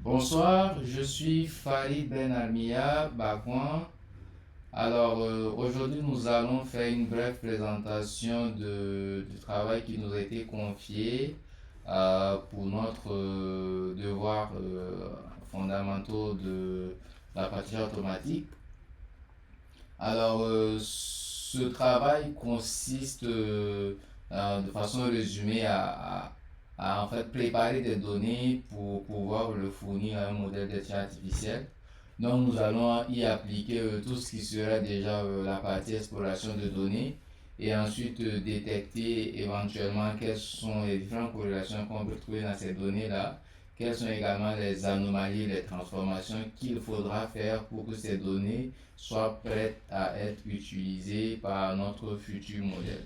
Bonsoir, je suis Farid Ben Armia Bakwan. Aujourd'hui, nous allons faire une brève présentation du travail qui nous a été confié pour notre devoir fondamentaux de l'apprentissage automatique. Ce travail consiste de façon résumée à en fait préparer des données pour pouvoir le fournir à un modèle d'intelligence artificielle. Donc nous allons y appliquer tout ce qui sera déjà la partie exploration de données et ensuite détecter éventuellement quelles sont les différentes corrélations qu'on peut trouver dans ces données-là, quelles sont également les anomalies, les transformations qu'il faudra faire pour que ces données soient prêtes à être utilisées par notre futur modèle.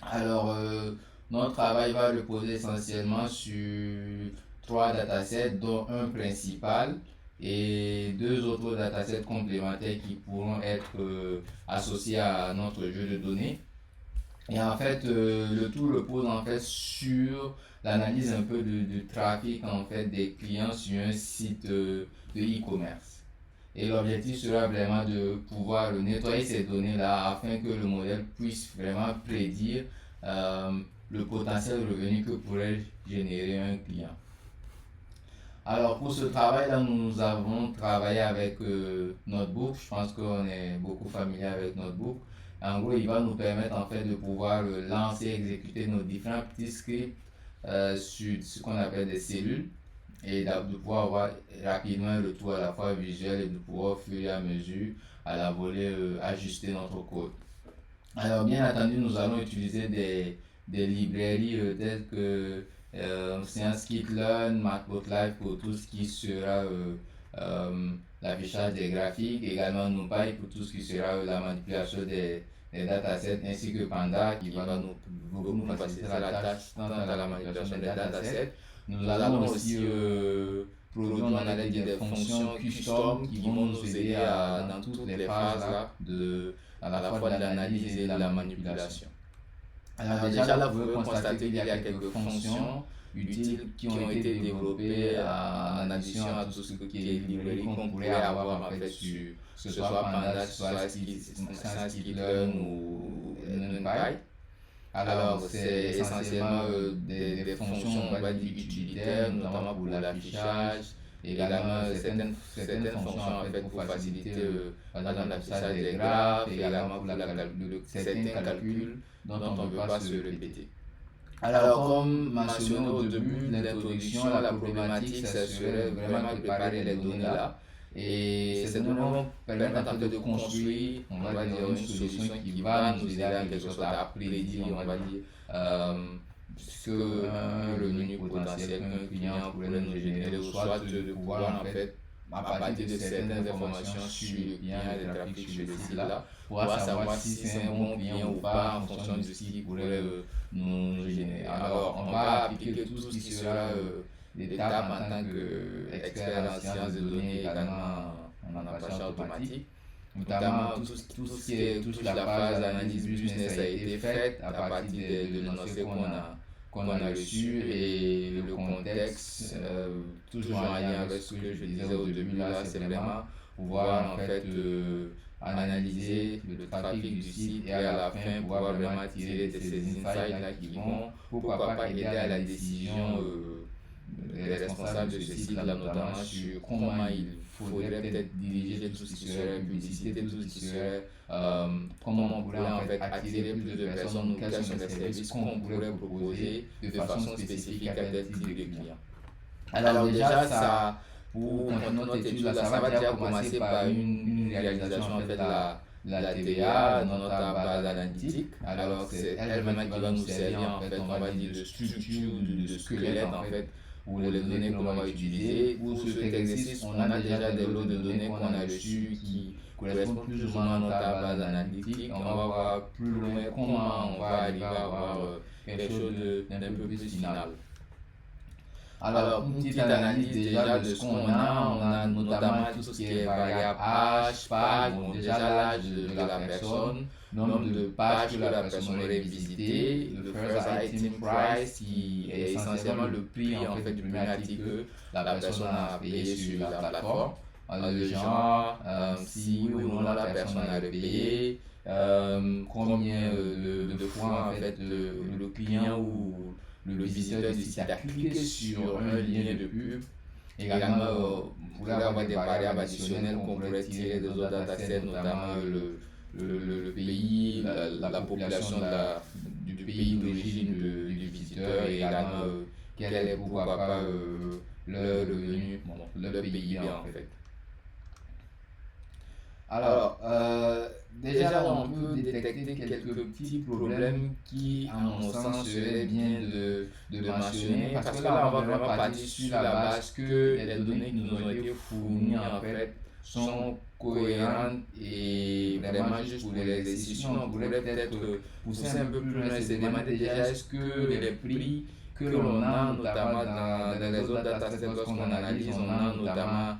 Alors, euh, Notre travail va reposer essentiellement sur trois datasets, dont un principal et deux autres datasets complémentaires qui pourront être associés à notre jeu de données. Le tout repose en fait sur l'analyse un peu du trafic en fait des clients sur un site de e-commerce. Et l'objectif sera vraiment de pouvoir nettoyer ces données-là afin que le modèle puisse vraiment prédire euh, le potentiel revenu que pourrait générer un client. Alors pour ce travail-là, nous avons travaillé avec Notebook. Je pense qu'on est beaucoup familier avec Notebook. En gros, il va nous permettre en fait de pouvoir lancer, exécuter nos différents petits scripts sur ce qu'on appelle des cellules et de pouvoir avoir rapidement un retour à la fois visuel et de pouvoir au fur et à mesure à la volée ajuster notre code. Alors bien entendu, nous allons utiliser des librairies telles que Scikit-learn, Matplotlib pour tout ce qui sera euh, l'affichage des graphiques, également NumPy pour tout ce qui sera la manipulation des datasets, ainsi que Panda qui va nous faciliter la tâche dans la manipulation des datasets. Nous allons aussi produire on a dit, des fonctions custom qui vont nous aider dans toutes les phases là, à la fois de l'analyse et de la manipulation. Alors déjà là, vous pouvez constater qu'il y a quelques fonctions utiles qui ont été développées en addition à tout ce qui est librairie qu'on pourrait avoir en fait sur que ce soit Panda, que ce soit Scikit-learn ou NumPy. Alors, c'est essentiellement des fonctions, on va dire, utilitaires, notamment pour l'affichage, et également certaines fonctions en fait, pour faciliter, par exemple, l'affichage des graphes, et également pour certains calculs dont on ne veut pas se répéter. Alors, comme mentionné au début de l'introduction, la problématique, ça serait vraiment de préparer les données là. Et ces données vont permettre en fait de construire, on va dire, une solution qui va nous aider en quelque sorte à prédire, on va dire, ce qu'un revenu potentiel qu'un client pourrait nous générer, ou soit de pouvoir en fait, à partir de certaines informations sur le client et le trafic sur le site là, pouvoir savoir si c'est un bon client ou pas en fonction de ce qu'il pourrait nous générer. Alors, on va appliquer tout ce qui sera d'étape en tant qu'expert en sciences de données, également en application automatique. Notamment tout ce qui est toute la phase d'analyse business a été faite à partir de l'énoncé qu'on a reçu et le contexte, toujours en lien avec ce que je disais au début là, c'est vraiment pouvoir en fait analyser le trafic du site et à la fin pouvoir vraiment tirer ces insights là qui vont pourquoi pas aider à la décision des responsables de ce site-là, notamment sur comment il faudrait peut-être diriger tout ce qui serait publicité, tout ce qui serait comment on pourrait en fait attirer plus de personnes ou quels sont les services qu'on pourrait proposer de façon spécifique à tel type de client. Alors déjà, ça, pour continuer notre étude, là, ça va déjà commencer par une réalisation en fait de la TVA dans notre base analytique. Alors c'est elle-même qui va nous servir en fait, on va dire, de structure, de squelette en fait pour les données qu'on va utiliser. Pour cet exercice, on a déjà des lots de données qu'on a reçus qui correspondent plus ou moins à notre base analytique. On va voir plus loin comment on va arriver à avoir quelque chose d'un peu plus final. Alors, une petite analyse déjà de ce qu'on a, on a notamment tout ce qui est variable âge, page, bon, déjà l'âge de la personne, nombre de pages que la personne aurait visité, le first item price qui est essentiellement le prix en fait du premier article que la personne a payé sur la plateforme, le genre, si oui ou non la personne a payé, combien de fois en fait le client ou le visiteur du site a cliqué sur un lien de pub. Également, vous pourrez avoir des variables additionnelles qu'on pourrait tirer des autres datasets, notamment le pays, la population du pays d'origine du visiteur et également quel est pourquoi pas leur revenu, bon, leur PIB en fait. Alors, déjà on peut détecter quelques petits problèmes qui, à mon sens, seraient bien de mentionner parce que là, on va vraiment partir sur la base que les données qui nous ont été fournies en fait sont cohérentes et vraiment juste pour l'exercice. Sinon, on pourrait peut-être pousser un peu plus loin et se demander déjà est-ce que les prix que l'on a notamment dans les autres datasets lorsqu'on analyse, on a notamment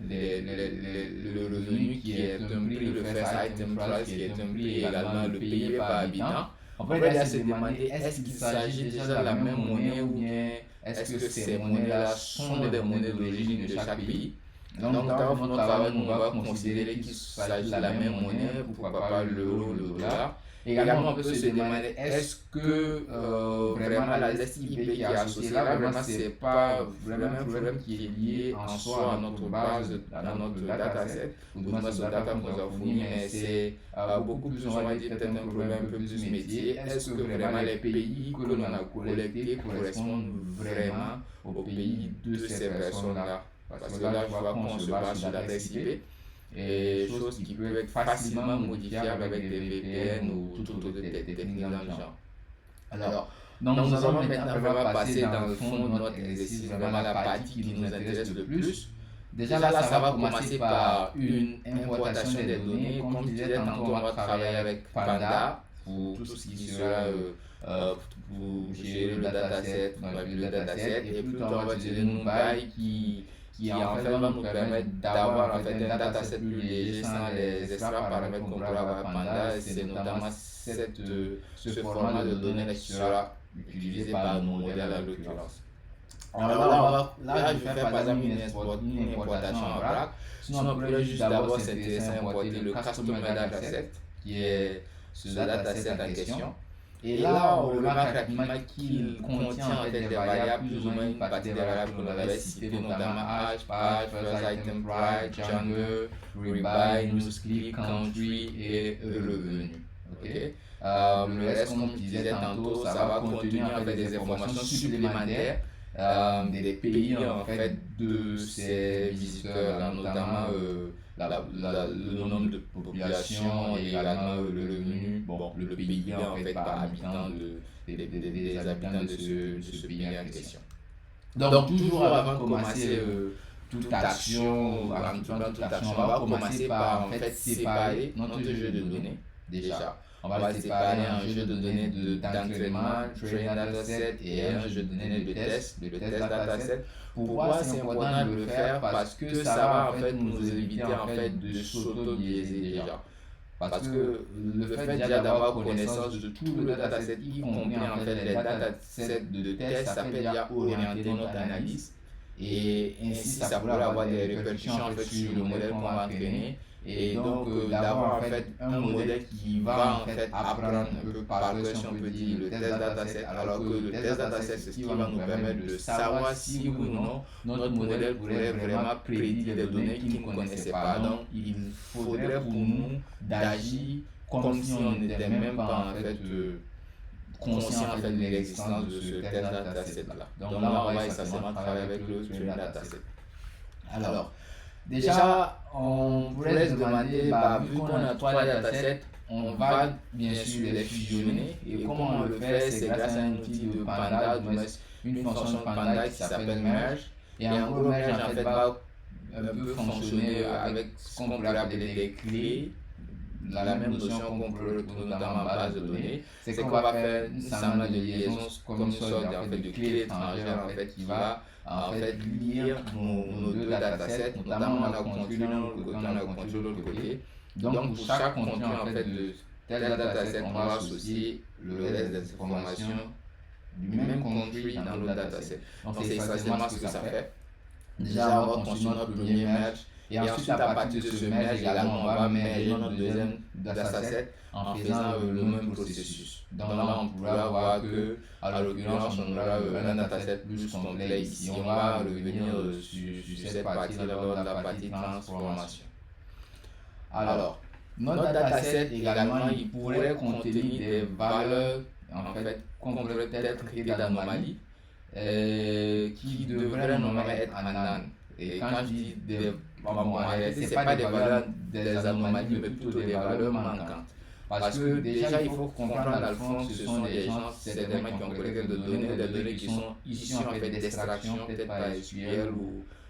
le revenu qui est un prix, le first item price qui est un prix et également le PIB par habitant. On peut déjà se demander est-ce qu'il s'agit déjà de la même monnaie ou bien est-ce que ces monnaies-là sont des monnaies d'origine de chaque pays. Donc, dans notre travail, on va considérer qu'il s'agit de la même monnaie, pourquoi pas l'euro, le dollar. Également, on peut se demander est-ce que vraiment la SIP qui est associée là, vraiment, c'est pas vraiment un problème qui est lié en soi à notre base, à notre dataset, ou du moins au data qu'on nous a fourni, mais c'est beaucoup plus, on va dire, peut-être un problème un peu plus métier. Est-ce que vraiment les pays que l'on a collectés correspondent vraiment aux pays de ces personnes-là? Parce que là, je vois qu'on se base sur la data SIP. Et choses qui peuvent être facilement modifiables avec des VPN ou toute autre technique dans le genre. Alors, donc nous allons maintenant vraiment passer dans le fond de notre exercice, vraiment la partie qui nous intéresse le plus. Déjà là, ça va commencer par une importation des données. Comme je disais tantôt, on va travailler avec Panda pour tout ce qui sera pour gérer le dataset, et plus on va utiliser NumPy qui en fait va nous permettre d'avoir en fait un dataset plus léger sans les extra paramètres qu'on pourra avoir Panda. C'est notamment ce format de données qui sera utilisé par nos modèles à l'occurrence. Alors là, je vais faire par exemple une importation en vrac. Sinon, on pourrait juste d'abord s'intéresser à importer le customer dataset qui est ce dataset en question. Et là, on remarque rapidement qu'il contient en fait des variables, plus ou moins une partie des variables qu'on avait citées, notamment âge, page, first item price, genre, rebuy, newsclick, country et revenu. Okay? Le reste, comme je disais tantôt, ça va contenir en fait des informations supplémentaires des pays en fait de ces visiteurs, notamment le nombre de population et également le revenu, bon, le PIB en fait par habitant des habitants de ce pays en question. Donc toujours avant de commencer toute action, on va commencer par en fait séparer notre jeu de données déjà. On va séparer un jeu de données d'entraînement, train dataset, et un jeu de données de test, le test dataset. Pourquoi c'est important de le faire? Parce que ça va en fait nous éviter en fait de s'auto-biaiser déjà. Parce que le fait déjà d'avoir connaissance de tout le dataset, y compris en fait les datasets de test, ça peut déjà orienter notre analyse. Et ainsi, ça pourrait avoir des répercussions en fait sur le modèle qu'on va entraîner. Et donc, d'avoir en fait un modèle qui va en fait apprendre un peu par cœur, si on peut dire, le test dataset, alors que le test dataset, c'est ce qui va nous permettre de savoir si oui ou non notre modèle pourrait vraiment prédire des données qu'il ne connaissait pas. Donc, il faudrait pour nous d'agir comme si on n'était même pas en fait conscient en fait de l'existence de ce test dataset là. Donc là, on va essentiellement travailler avec le train dataset. Alors, déjà, on pourrait se demander, vu qu'on a trois datasets, on va bien sûr les fusionner. Et comment on le fait? C'est grâce à un outil de Panda, une fonction de Panda qui s'appelle merge. Et en gros, merge en fait va un peu fonctionner avec ce qu'on pourrait appeler des clés. la même notion qu'on peut retrouver notamment en base de données, c'est qu'on va faire une semblant de liaison comme une sorte en fait, de clé étrangère en fait, qui va en fait lire nos deux datasets, notamment on a le contenu d'un côté, on a le contenu de l'autre côté. Donc pour chaque contenu en fait de tel dataset, on va associer le reste des informations du même contenu dans l'autre dataset. Donc c'est essentiellement ce que ça fait. Déjà, on va construire notre premier merge. Et ensuite, à partir de ce merge, également, on va merger notre deuxième dataset en faisant le même processus. Donc là, on pourra voir que, à l'occurrence, on aura un dataset plus complet ici. On va revenir sur cette partie-là lors de la partie transformation. Alors, notre dataset également, il pourrait contenir des valeurs, en fait, qu'on pourrait peut-être traiter d'anomalies, qui devraient normalement être en NaN. Et quand je dis en réalité, ce n'est pas des valeurs des anomalies, mais plutôt des valeurs manquantes. Parce que déjà, il faut comprendre dans le fond, ce sont des gens certainement qui ont collecté des données qui sont issues en fait d'extraction, peut-être par SQL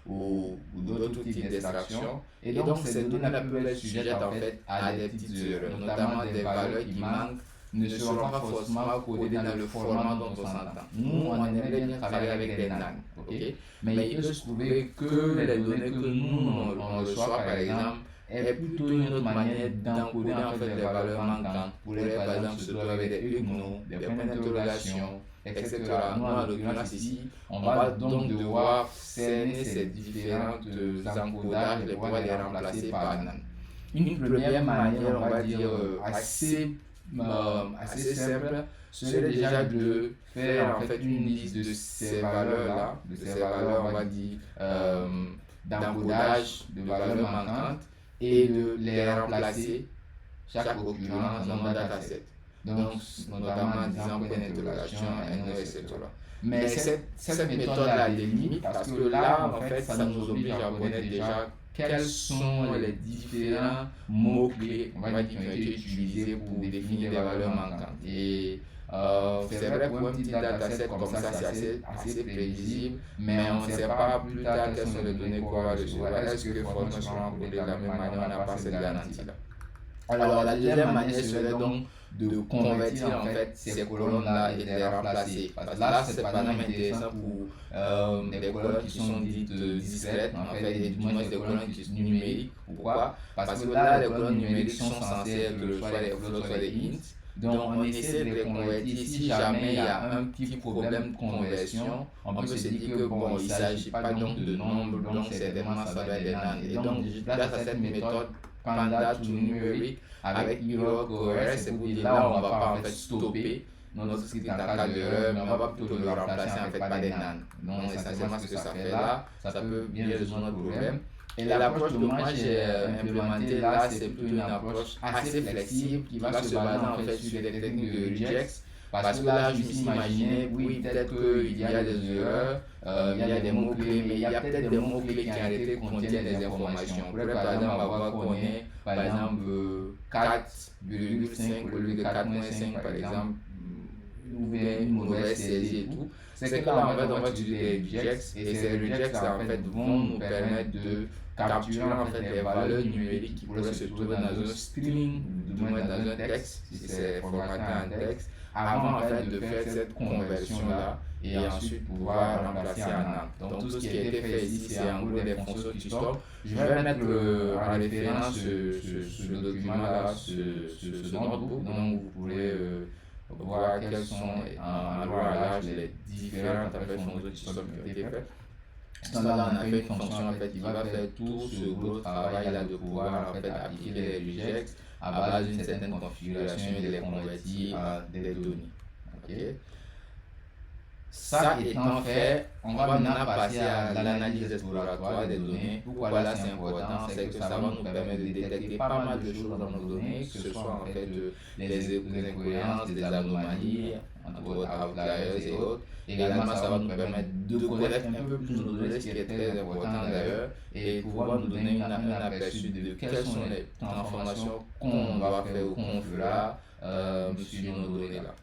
ou d'autres types d'extraction. Et donc, ces données peuvent être sujettes en fait à des petites erreurs, notamment des valeurs qui manquent ne seront pas forcément codées dans le format dont on s'entend. Nous, on aimerait bien travailler avec des NaN, ok? Mais il peut se trouver que les données que nous, on reçoit, par exemple, est plutôt une autre manière d'encoder en fait les valeurs manquantes. Pourrait par exemple se trouver avec des UGNO, des points d'interrogation, etc. Nous, en l'occurrence ici, on va donc devoir cerner ces différentes encodages et pouvoir les remplacer par NaN. Une première manière, on va dire, assez simple, serait déjà de faire en fait une liste de ces valeurs-là, de ces valeurs, on va dire, d'encodage de valeurs manquantes et de les remplacer chaque occurrence dans notre dataset. Donc, notamment en disant point d'interrogation, NO, etc. Mais cette méthode-là a des limites parce que là, en fait, ça nous oblige à connaître déjà quels sont les différents mots-clés, on va dire, qui ont été utilisés pour définir des valeurs manquantes. Et c'est vrai, pour un petit dataset comme ça, c'est assez prévisible, mais on ne sait pas plus tard quelles sont les données qu'on va recevoir. Est-ce que les formules seront encodées de la même manière? On n'a pas cette garantie-là. Alors, la deuxième manière serait donc de convertir en fait ces colonnes-là et de les remplacer. Parce que là, c'est par exemple intéressant pour des colonnes qui sont dites discrètes, en fait, du moins des colonnes qui sont numériques. Pourquoi? Parce que là, les colonnes numériques sont censées être soit des floats, soit des ints. Donc, on essaie de les convertir. Si jamais il y a un petit problème de conversion, on peut se dire que bon, il ne s'agit pas donc de nombres, donc certainement ça doit être des NaN. Et donc, grâce à cette méthode Panda to numérique avec HeroCORE, c'est pour dire là, on ne va pas en fait stopper notre script en cas d'erreur, mais on va plutôt le remplacer en fait par des NaN. Donc, essentiellement, ce que ça fait là, ça peut bien résoudre notre problème. Et l'approche que moi j'ai implémentée là, c'est plutôt une approche assez flexible qui va se baser en fait sur les techniques de regex. Parce que là, je me suis imaginé, oui, peut-être qu'il y a des erreurs, il y a des mots-clés, mais il y a peut-être des mots-clés qui en réalité contiennent des informations. On pourrait par exemple avoir qu'on est, par exemple, 4,5 au lieu de 4,5 par exemple, ou bien une mauvaise saisie et tout. C'est que là, en fait, on va utiliser des regex, et ces regex, en fait, vont nous permettre de capturer en fait les valeurs numériques qui pourraient se trouver dans un string, ou du moins dans un texte, si c'est formaté en texte, avant en fait de faire cette conversion-là et ensuite pouvoir remplacer en NaN. Donc tout ce qui a été fait ici, c'est en gros des fonctions qui stoppent. Je vais mettre en référence ce document-là, ce notebook, donc vous pourrez voir quelles sont en droit à l'âge les différentes fonctions qui ont été faites. Donc là, on a fait une fonction en fait, qui va faire tout ce gros travail là de pouvoir en fait, appliquer les regex à base d'une certaine configuration et de les convertir en des données. Okay. Ça étant fait, on va maintenant passer à l'analyse exploratoire des données. Pourquoi là c'est important? C'est que ça va nous permettre de détecter pas mal de choses dans nos données, que ce soit en fait des incohérences, des anomalies, entre autres outliers et autres. Également, ça va nous permettre de connaître un peu plus nos données, ce qui est très important d'ailleurs, et pouvoir nous donner un aperçu de quelles sont les transformations qu'on va faire ou qu'on fera sur nos données là.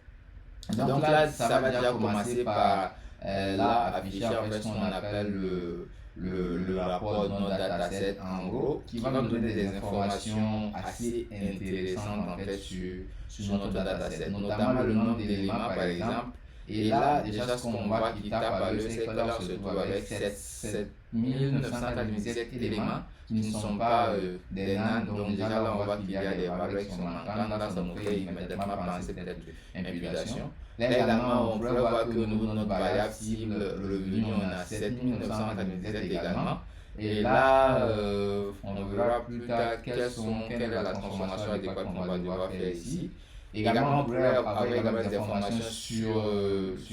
Donc là, ça va déjà commencer par là afficher en fait ce qu'on appelle le rapport de notre dataset en gros, qui va nous donner des informations assez intéressantes en fait sur notre dataset, notamment le nombre d'éléments par exemple. Et là, déjà, ce qu'on voit qui tape à l'œil, c'est que là, on se trouve avec 7997 éléments qui ne sont pas des NaN. Donc, déjà, là, on voit qu'il y a des valeurs qui sont manquantes. Là, ça nous fait immédiatement penser peut-être imputation. Là, également, on pourrait voir que au niveau de notre variable cible revenu, on a 7997 également. Et là, on verra plus tard quelle est la transformation adéquate qu'on va devoir faire ici. Également, on pourrait avoir également des informations sur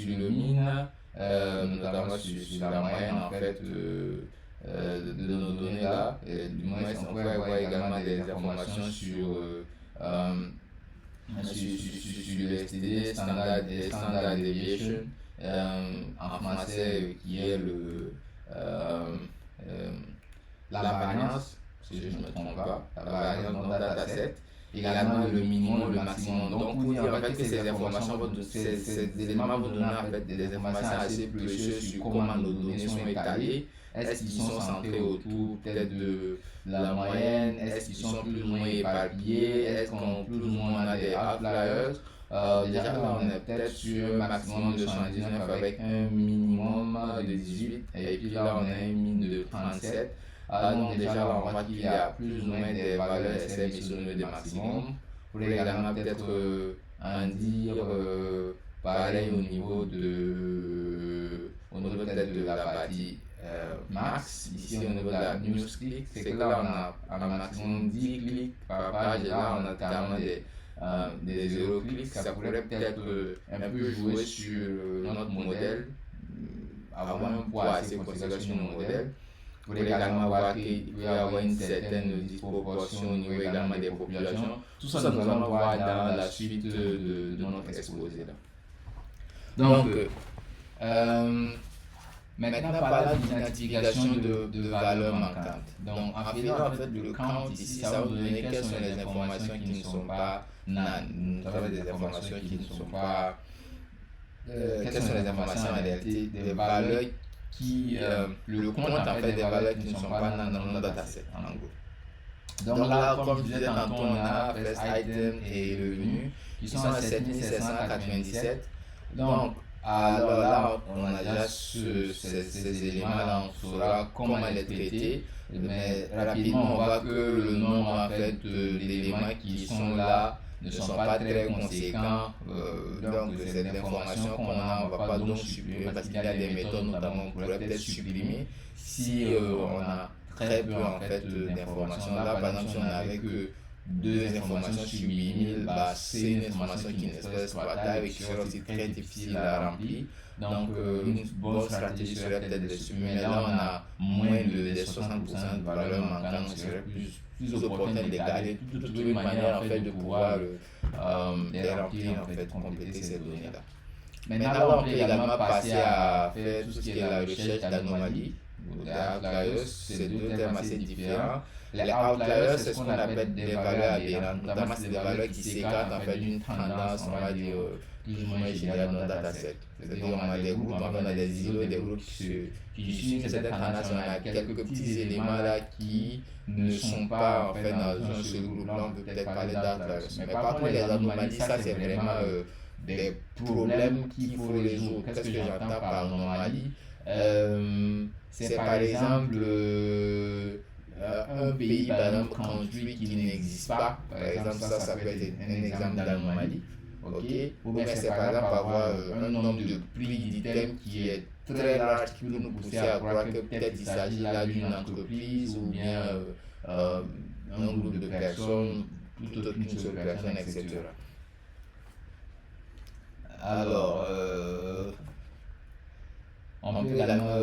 le min, notamment sur la moyenne en fait de nos données là. Du moins, on pourrait avoir également des informations sur le STD, Standard Deviation, en français qui est la variance, si je ne me trompe pas, la variance dans le dataset. Également le minimum, le maximum. Donc pour dire en fait que ces informations, ces éléments vont donner en fait des informations assez précieuses sur comment nos données sont étalées. Est-ce qu'ils sont centrés autour peut-être de la moyenne? Est-ce qu'ils sont plus ou moins éparpillés? Est-ce qu'on plus ou moins on a des outliers? Déjà là on est peut-être sur un maximum de 119 avec un minimum de 18 et puis là on a un min de 37. Donc déjà là on voit qu'il y a plus ou moins des valeurs SM isomères de maximum. Vous pourrez également peut-être en dire pareil au niveau peut-être de la partie max. Ici au niveau de la news click, c'est que là on a un maximum 10 clics par page et là on a carrément des 0 clics. Ça pourrait peut-être un peu jouer sur notre modèle, avoir un poids assez conséquent sur nos modèles. Vous pouvez également voir qu'il peut y avoir une certaine disproportion au niveau également des populations. Tout ça, nous allons voir dans la suite de notre exposé. Là. Donc, maintenant, parlons d'identification de valeurs manquantes. Donc, en faisant en fait le count ici, ça va vous donner quelles sont les informations qui ne sont pas NaN. Ça va être des informations qui ne sont pas... quelles sont les informations en réalité des valeurs qui le compte en fait des valeurs qui ne sont pas dans notre dataset en gros. Donc là, comme je disais tantôt, on a first item et revenu qui sont à 7797. Donc alors là, on a déjà ces éléments-là, on saura comment les traiter. Mais rapidement, on voit que le nombre en fait d'éléments qui sont là ne sont pas très conséquents. Donc c'est l'information qu'on a, on ne va pas donc supprimer parce qu'il y a des méthodes notamment on pourrait peut-être supprimer si on a très peu en fait d'informations. Là par exemple si on n'avait que deux informations sur 8000, bah, c'est une information qui ne serait exploitable et qui serait aussi très difficile à remplir. Donc une bonne stratégie serait peut-être de supprimer. Mais là on a moins de 60% de valeur manquante, donc serait plus opportun de les garder, de trouver une manière en fait de pouvoir les remplir, en fait, compléter ces données-là. Maintenant, on peut également passer à faire tout ce qui est la recherche d'anomalies. Les outliers, c'est deux termes assez différents. Les outliers, c'est ce qu'on appelle des valeurs aberrantes, notamment c'est des valeurs qui s'écartent en fait d'une tendance, on va dire, plus ou moins générale dans le dataset. C'est-à-dire on a des groupes, on a des îlots et des groupes qui suivent cette tendance, on a quelques petits éléments là qui ne sont pas en fait dans un seul groupe. Là on peut peut-être parler d'outliers. Mais par contre les anomalies, ça c'est vraiment des problèmes qu'il faut résoudre. Qu'est-ce que j'entends par anomalie? C'est par exemple un pays, par exemple, country qui n'existe pas. Par exemple, ça peut être un exemple d'anomalie. Okay. Ou bien c'est par exemple avoir un nombre de prix d'items qui est très large qui peut nous pousser à croire que peut-être il s'agit là d'une entreprise ou bien un groupe de personnes, tout autre qu'une seule personne, etc. Alors, on peut également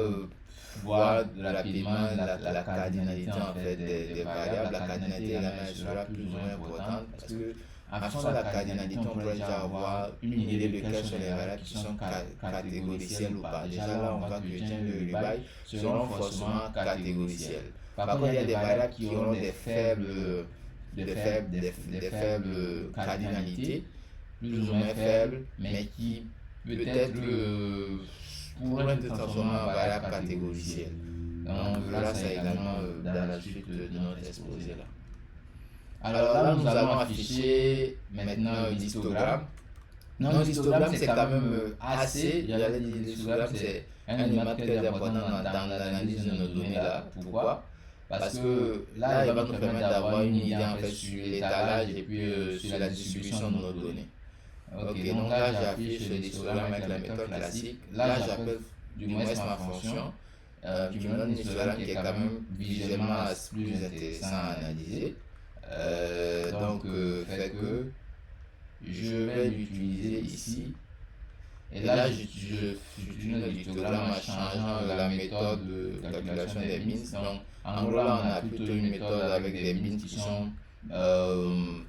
voir rapidement la cardinalité en fait des variables. La cardinalité également sera plus ou moins importante parce que en fonction de la cardinalité, on pourrait déjà avoir une idée de quelles sont les variables qui sont catégoricielles ou pas. Déjà là, on voit que les chaînes de rebuy seront forcément catégoricielles. Par contre, il y a des variables qui auront des faibles cardinalités, plus ou moins faibles, mais qui peut-être pourront être transformées en variables catégoricielles. Donc on verra ça également dans la suite de notre exposé là. Alors là, nous allons afficher maintenant l'histogramme. Donc l'histogramme, c'est quand même assez, j'allais dire l'histogramme, c'est un élément très important dans l'analyse de nos données là. Pourquoi? Parce que là, il va nous permettre d'avoir une idée en fait sur l'étalage et puis sur la distribution de nos données. Ok, donc là, j'affiche l'histogramme avec la méthode classique. Là, j'appelle du moins ma fonction qui me donne un histogramme qui est quand même visuellement plus intéressant à analyser. Donc, fait que je vais l'utiliser ici. Et là, j'utilise l'histogramme en changeant la méthode de calculation des bins. Donc, en gros, là, on a plutôt une méthode avec des bins qui sont, je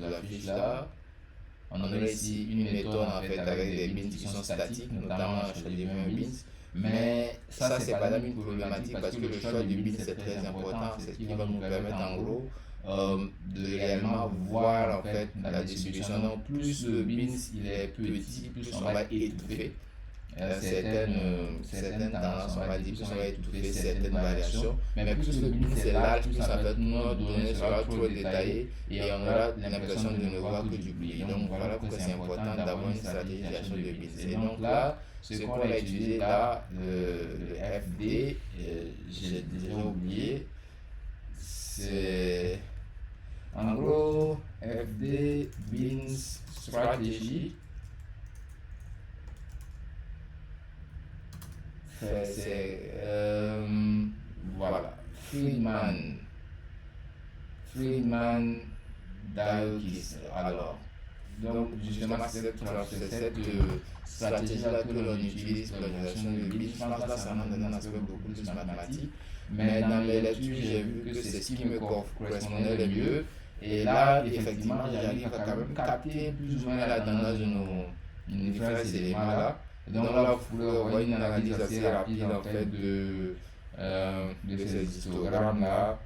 l'affiche là. On aurait ici une méthode en fait avec des bins qui sont statiques, notamment des bins. Mais ça, c'est pas la même problématique parce que le choix du bit c'est très important. C'est ce qui va nous permettre en gros de réellement voir en fait la distribution. Donc plus le bins il est petit, plus on va étouffer certaines tendances, on va dire, plus on va étouffer certaines variations. Mais plus le bins est large, plus en fait notre donnée sera trop détaillée et on aura l'impression de ne voir que du bris. Donc voilà pourquoi c'est important d'avoir une stratégie de gestion de bins. Et donc là, ce qu'on va utiliser là, le FD, j'ai déjà oublié, c'est en gros FD Bins Strategy. C'est voilà, Friedman Diokis. Alors, donc justement cette stratégie-là que l'on utilise pour la gestion de bits, je pense que là ça donne un aspect beaucoup plus mathématique. Mais dans les lectures, j'ai vu que c'est ce qui me correspondait le mieux. Et là, effectivement, j'arrive à quand même capter plus ou moins la tendance de nos différents éléments là. Donc là, vous pouvez avoir une analyse assez rapide en fait de ces histogrammes là.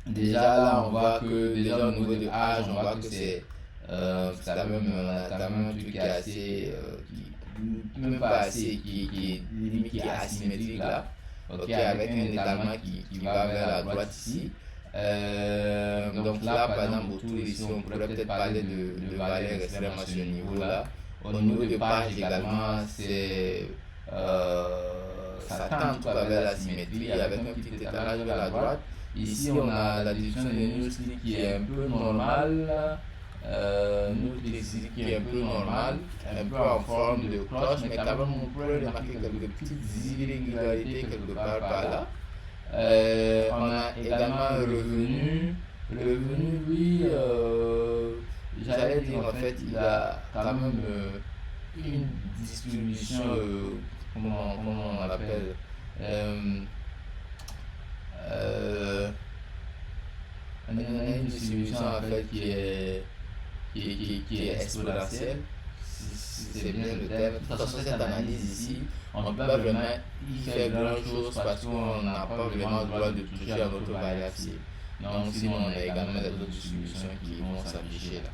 Déjà là, on voit que déjà au niveau de âge, on voit que c'est quand même un truc qui est assez, même pas assez, qui est asymétrique là. Ok, avec un étalement qui va vers la droite ici. Donc là, par exemple, autour ici, on pourrait peut-être parler de valeurs extrêmes à ce niveau-là. Au niveau de page également, ça tend vers la symétrie avec un petit étalage vers la droite. Ici, on a la distribution des newsletters qui est un peu normale. Qui est un peu normale, un peu en forme de cloche, mais quand même on pourrait remarquer quelques petites irrégularités quelque part par là. On a également revenu, lui, j'allais dire en fait, il a quand même une distribution, comment on l'appelle, on a une distribution en fait qui est exponentielle, c'est bien le terme. De toute façon, cette analyse ici, on ne peut pas vraiment y faire grand chose parce qu'on n'a pas vraiment le droit de toucher à notre variable. Donc, sinon, on a également des autres distributions qui vont s'afficher là.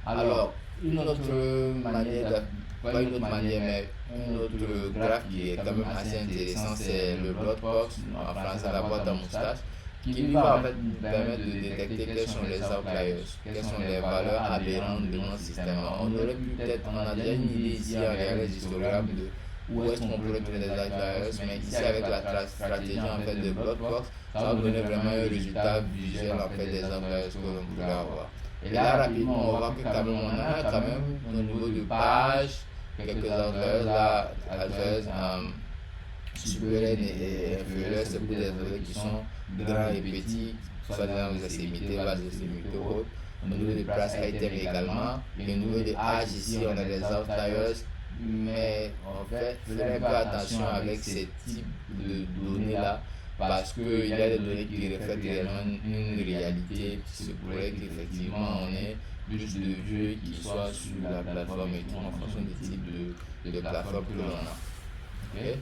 Alors, une autre manière, pas une autre manière, mais un autre graphe qui est quand même assez intéressant, c'est le Bloodbox, en français la boîte à moustache, qui lui va en fait nous permettre de détecter quels sont les outliers, quelles sont les valeurs aberrantes de notre système. On aurait pu peut-être, on a déjà une idée ici en regardant les histogrammes de où est-ce qu'on pourrait trouver des outliers, mais ici avec la stratégie en fait de Bloodbox, ça va donner vraiment un résultat visuel en fait des outliers que l'on pourrait avoir. Et là rapidement on voit que quand même on a quand même au niveau de page quelques outliers là, supérieurs et inférieurs, c'est pour des outliers qui sont grands et petits, soit dans les extrémités, bas des extrémités hautes. Au niveau de price item également, et au niveau de âge ici on a des outliers, mais en fait faisons un peu attention avec ces types de données là parce qu'il y a des données qui reflètent réellement une réalité qui se pourrait qu'effectivement on ait plus de jeux qui soient sur la plateforme et tout en fonction du type de plateforme que l'on a. Okay?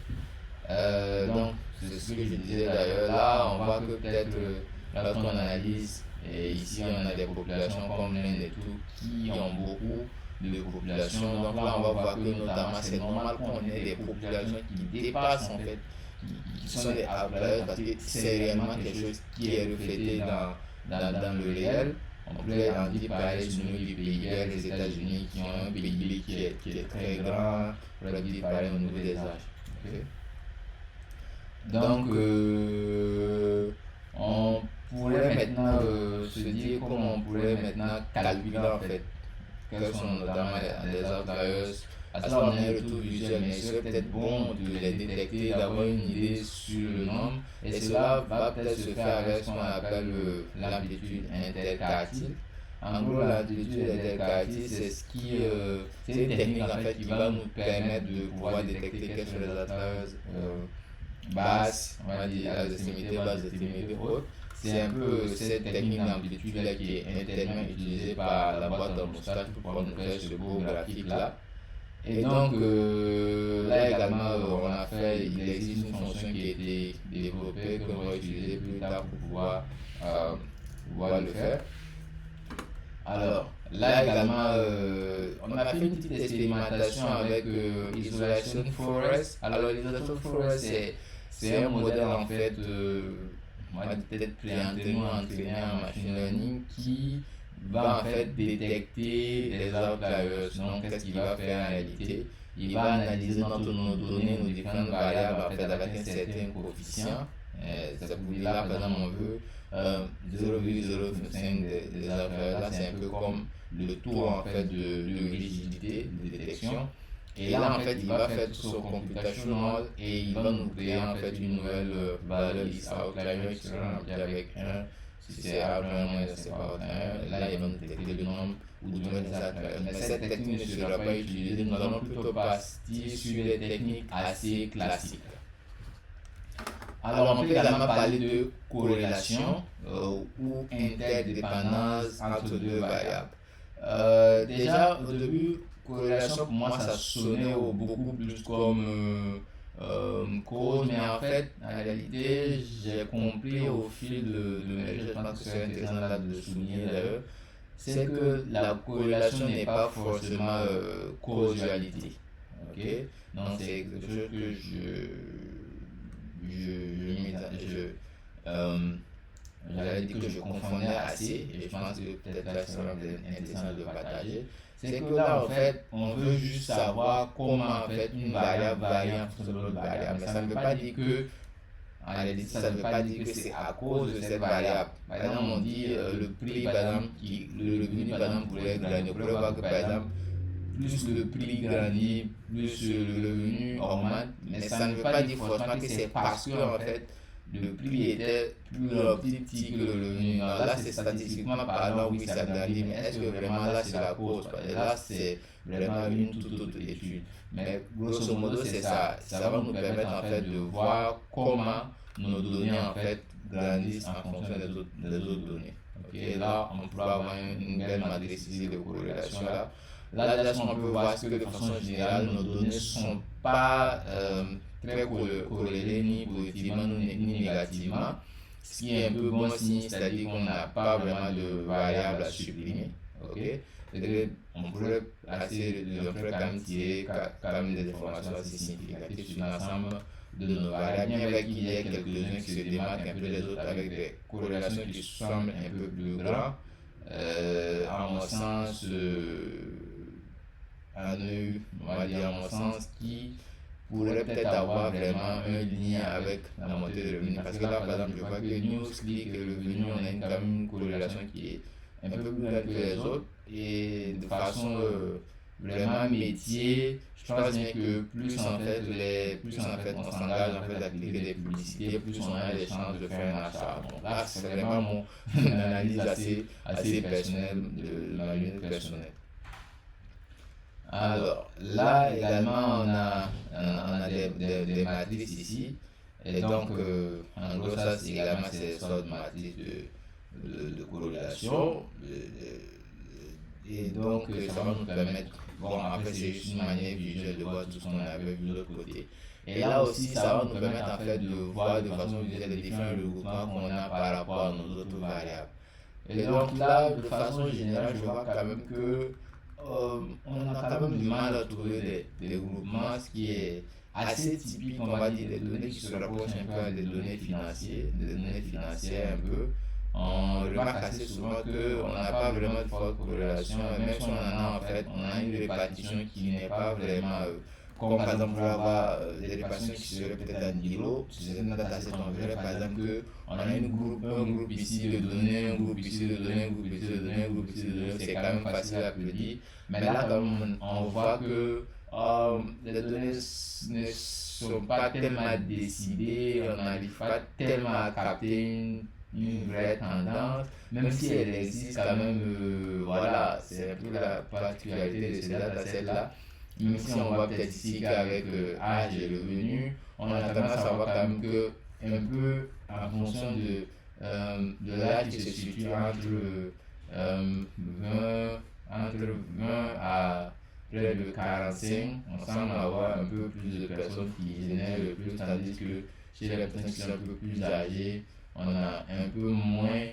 Donc c'est ce que je disais d'ailleurs. Là on voit que peut-être lorsqu'on analyse, et ici on a des populations comme l'Inde et tout qui ont beaucoup de populations. Donc là on va voir que notamment c'est normal qu'on ait des populations qui dépassent en fait qui sont des outliers parce que c'est réellement quelque chose qui est reflété dans le réel. On pourrait en dire pareil sur nos pays, les États-Unis qui ont un PIB qui est très grand, on pourrait dire pareil au niveau des âges. Okay? Donc, on pourrait maintenant se dire comment on pourrait maintenant calculer en fait quels sont notamment les outliers. À ça, on a un retour visuel, mais il serait peut-être bon de les détecter, d'avoir une idée sur le nombre. Et cela va peut-être se faire avec ce qu'on appelle l'amplitude interquartile. En gros, l'amplitude interquartile, c'est une technique en fait qui va nous permettre de pouvoir détecter quels sont les outliers basses, on va dire à l'extrémité basse, l'extrémité haute. C'est un peu cette technique d'amplitude là qui est intérieurement utilisée par la boîte thermostat pour pouvoir nous faire ce beau graphique là. Et donc là également il existe une fonction qui a été développée qu'on va utiliser plus tard pour pouvoir le faire. Alors là également on a fait une petite expérimentation avec Isolation Forest. Alors Isolation Forest c'est un modèle en fait on va peut-être entraîné en machine learning qui va en fait détecter les outliers. Donc qu'est-ce qu'il va faire en réalité? Il va analyser nos données, nos différentes variables en fait avec un certain coefficient. Ça pour dire là par exemple on veut 0,05 des outliers. Là c'est un peu comme le taux en fait de rigidité de détection. Et là en fait il va faire tout son computational et il va nous créer en fait une nouvelle valeur X outlier qui sera remplie avec 1. Si c'est A1, c'est pas 1, là il va nous détecter le nombre ou du moins des outliers. Mais cette technique ne sera pas utilisée, nous allons plutôt partir sur des techniques assez classiques. Alors on peut également parler de corrélation ou interdépendance entre deux variables. Déjà au début, corrélation pour moi ça sonnait beaucoup plus comme cause, mais en fait en réalité j'ai compris au fil de mes jeux, je pense que c'est intéressant là de le souligner d'ailleurs, c'est que la corrélation n'est pas forcément causalité. Ok, donc c'est quelque chose que j'avais dit que je confondais assez et je pense que peut-être là c'est intéressant de le partager. C'est que là en fait on veut juste savoir comment en fait une variable varie en fonction de l'autre variable, mais ça ne veut pas dire que en réalité ça ne veut pas dire que c'est à cause de cette variable. Par exemple on dit le prix par exemple le revenu par exemple pourrait grandir. On pourrait voir que par exemple plus le prix grandit, plus le revenu augmente, mais ça ne veut pas dire forcément que c'est parce que en fait le prix était plus petit que le revenu. Alors là, c'est statistiquement parlant, oui, ça grandit, mais est-ce que vraiment là c'est la cause? Et là, c'est vraiment une toute autre étude. Mais grosso modo, c'est ça. Ça va nous permettre en fait de voir comment nos données en fait grandissent en fonction des autres données. Okay? Là, on pourra avoir une belle matrice ici de corrélation là. Là, déjà, on peut voir que de façon générale, nos données ne sont pas très corrélées ni positivement ni négativement, ce qui est un peu bon signe, c'est-à-dire qu'on n'a pas vraiment de variables à supprimer. Okay? On pourrait quand même tirer quand même des informations assez significatives sur l'ensemble de nos variables, bien avec qu'il y ait quelques-uns qui se démarquent un peu des autres avec des corrélations qui semblent un peu plus grandes. À mon sens, on va dire à mon sens, qui pourrait peut-être avoir vraiment un lien avec la montée de revenus. Parce que là, par exemple, je vois que NewsClick et revenu, on a quand même une corrélation qui est un peu plus grande que les autres. Et de façon vraiment métier, je pense bien que plus en fait on s'engage en fait à cliquer des publicités, plus on a les chances de faire un achat. Donc là, c'est vraiment mon analyse assez personnelle de ma vie personnelle. Alors là également on a des matrices ici et donc en gros ça c'est également ces sortes de matrices de corrélation et donc ça va nous permettre, bon après c'est juste une manière visuelle de voir tout ce qu'on avait vu de l'autre côté, et là aussi ça va nous permettre en fait de voir de façon visuelle les différents regroupements qu'on a par rapport à nos autres variables. Et donc là de façon générale je vois quand même que on a quand même du mal à trouver des groupements, ce qui est assez typiques, on va dire, des données qui se rapprochent un peu à des données financières un peu. On remarque assez souvent qu'on n'a pas vraiment de forte corrélation, même si on en a en fait, on a une répartition qui n'est pas vraiment, comme par exemple, on va avoir des répartitions qui seraient peut-être à Nilo, sur un dataset, on verrait par exemple qu'on a un groupe ici de données, un groupe ici de données, un groupe ici de données, un groupe ici de données, c'est quand même facile à prédire. Mais là, quand même, on voit que les données ne sont pas tellement décidées, on n'arrive pas tellement à capter une vraie tendance, même si elle existe quand même, voilà, c'est un peu la particularité de ces datasets-là. Même si on voit peut-être ici qu'avec âge et revenu, on a tendance à voir quand même que, un peu en fonction de l'âge qui se situe euh, 20, entre 20 à près de 45, on semble avoir un peu plus de personnes qui génèrent le plus, tandis que chez les personnes qui sont un peu plus âgées, on a un peu moins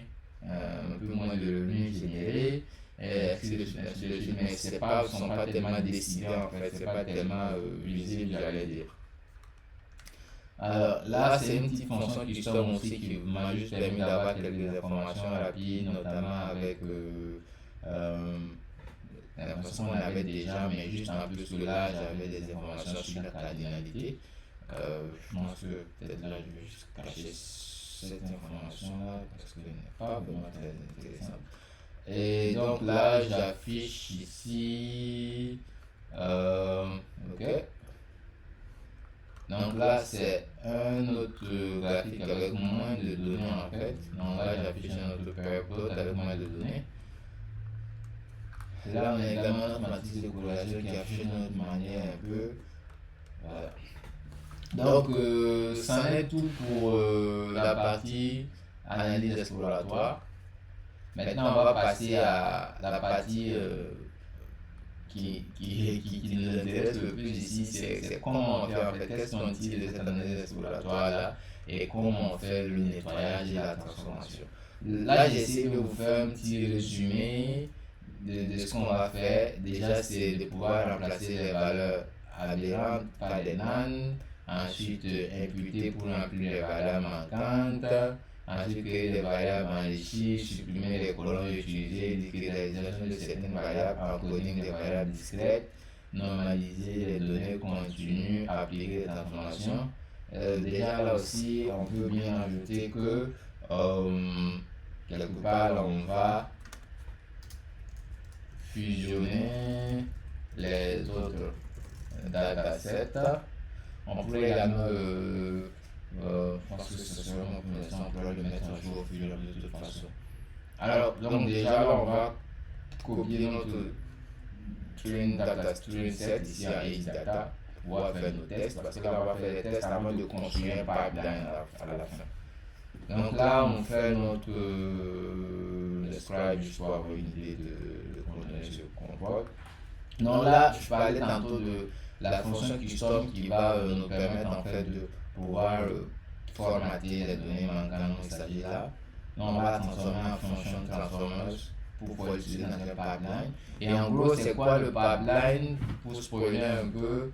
de revenus générés. Mais c'est pas, sont pas tellement décidés en fait, c'est pas tellement visible, j'allais dire. Alors là, c'est une petite fonction qui sort aussi qui m'a juste permis d'avoir quelques informations rapides, notamment avec euh, l'impression qu'on avait déjà, mais juste en plus de là, j'avais des informations sur la cardinalité. Je pense que peut-être là, je vais juste cacher cette information-là parce qu'elle n'est pas vraiment très intéressante. Et donc là, j'affiche ici. Ok. Donc là, c'est un autre graphique avec moins de données en fait. Donc là, j'affiche un autre plot avec moins de données. Là, on a également notre matrice de corrélation qui affiche de notre manière un peu. Voilà. Donc, c'en est tout pour la partie analyse exploratoire. Maintenant, on va passer à la partie qui nous intéresse le plus ici, c'est comment on fait en fait, qu'est-ce qu'on tire de cette analyse exploratoire-là et comment on fait le nettoyage et la transformation. Là, j'essaie de vous faire un petit résumé de ce qu'on va faire. Déjà, c'est de pouvoir remplacer les valeurs aberrantes par des NaN, ensuite imputer pour remplir les valeurs manquantes, ensuite créer des variables enrichies, supprimer les colonnes utilisées, discrétisation de certaines variables, encoding des variables discrètes, normaliser les données continues, appliquer les transformations. Déjà là aussi, on peut bien ajouter que quelque part on va fusionner les autres datasets. On pourrait également, parce que ce serait mon premier on pourrait le mettre un jour au fur et à mesure de toute façon. Alors, donc déjà là, on va copier notre train set ici à Xdata pour pouvoir faire nos tests, parce que là, on va faire les tests avant de construire un pipeline à la fin. Donc là, on fait notre describe juste pour avoir une idée de comment se comporte. Donc là, je parlais tantôt de la fonction custom qui va nous permettre en fait de pouvoir formater les données manquantes il s'agit là. Donc on va la transformer en fonction transformers pour pouvoir utiliser dans un pipeline. Et en gros, c'est quoi le pipeline? Pour spoiler un peu,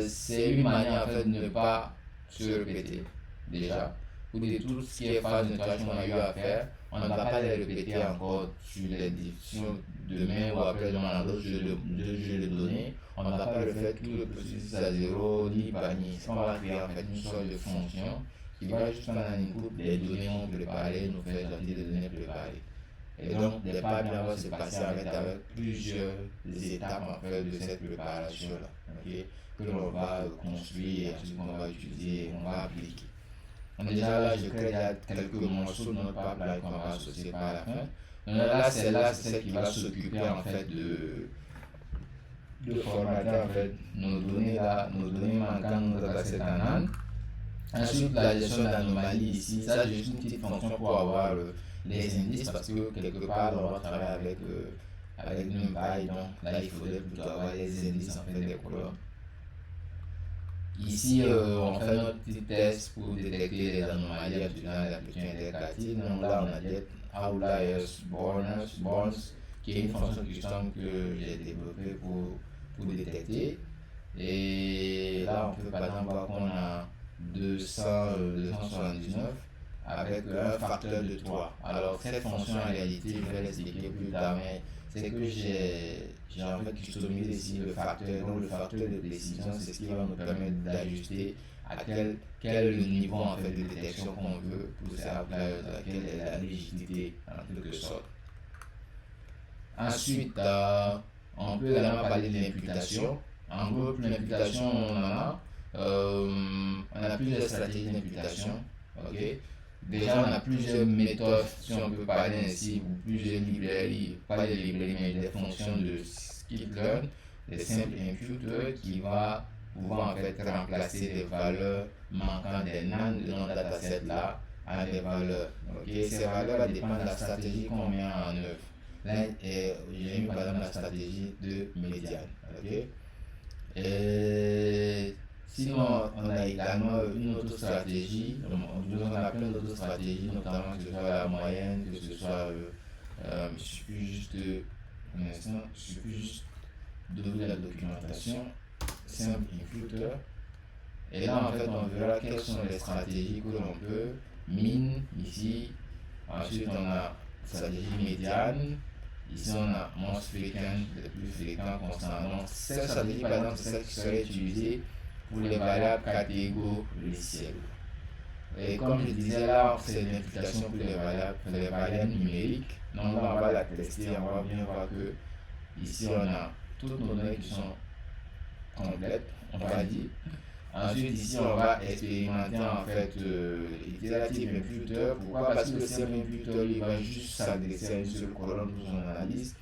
c'est une manière en fait de ne pas se répéter déjà. Pour dire tout ce qui est phase de nettoyage qu'on a eu à faire, on ne va pas les répéter encore sur les diffusions demain ou après dans l'autre jeu de données. On ne va pas le faire tout le processus à zéro ni par ni. On va créer en fait une sorte de fonction qui va juste prendre un input des données non préparées, nous faire sortir des données préparées. Et donc, les pipelines vont se passer avec plusieurs étapes en fait de cette préparation-là, okay, que l'on va construire et ensuite qu'on va utiliser et qu'on va appliquer. Donc déjà là, je crée quelques morceaux de notre pipeline qu'on va associer par la fin. Donc là, c'est celle qui va s'occuper en fait de formater en fait nos données manquantes, nos datasets en NaN. Ensuite, la gestion d'anomalies ici, ça j'ai juste une petite fonction pour avoir les indices parce que quelque part on va travailler avec NumPy, donc là il faudrait plutôt avoir les indices en fait des couleurs. Ici, on fait notre petit test pour détecter les anomalies dans l'application interactive. Donc là, on a dit Outliers Borns, qui est une fonction custom que j'ai développée pour détecter. Et là, on peut par exemple voir qu'on a 279 avec un facteur de 3. Alors, cette fonction, en réalité, je vais l'expliquer plus tard, mais c'est que j'ai en fait customisé ici le facteur. Donc, le facteur de précision, c'est ce qui va nous permettre d'ajuster à quel niveau en fait de détection qu'on veut pour ces outliers, quelle est la légitimité en quelque sorte. Ensuite, on peut également parler de l'imputation. En gros, pour l'imputation, on a plusieurs stratégies d'imputation. Okay? Déjà, on a plusieurs méthodes, si on peut parler ainsi, ou plusieurs librairies, pas des librairies, mais des fonctions de skip-learn, des simples imputers qui va pouvoir en fait remplacer des valeurs manquant des NaN de notre dataset là à des valeurs. Okay? Ces valeurs dépendent de la stratégie qu'on met en œuvre. Là, j'ai mis par exemple la stratégie de médiane. Okay? Sinon, on a également une autre stratégie. On a plein d'autres stratégies, notamment que ce soit la moyenne, que ce soit. Je suis juste. Pour l'instant, je suis juste d'ouvrir la documentation. Simple imputer. Et là, en fait, on verra quelles sont les stratégies que l'on peut. Min, ici. Ensuite, on a stratégie médiane. Ici, on a most frequent, le plus fréquent constant. Donc, cette stratégie, par exemple, c'est celle qui serait utilisée pour les variables catégoricielles. Et comme je disais là, c'est une imputation pour les variables numériques. Donc là, on va la tester, on va bien voir que ici, on a toutes nos données qui sont complètes, on va dire. Ensuite, ici, on va expérimenter en fait l'iterative imputer. Pourquoi? Parce que le simple imputer, il va juste s'adresser à une seule colonne pour son analyse.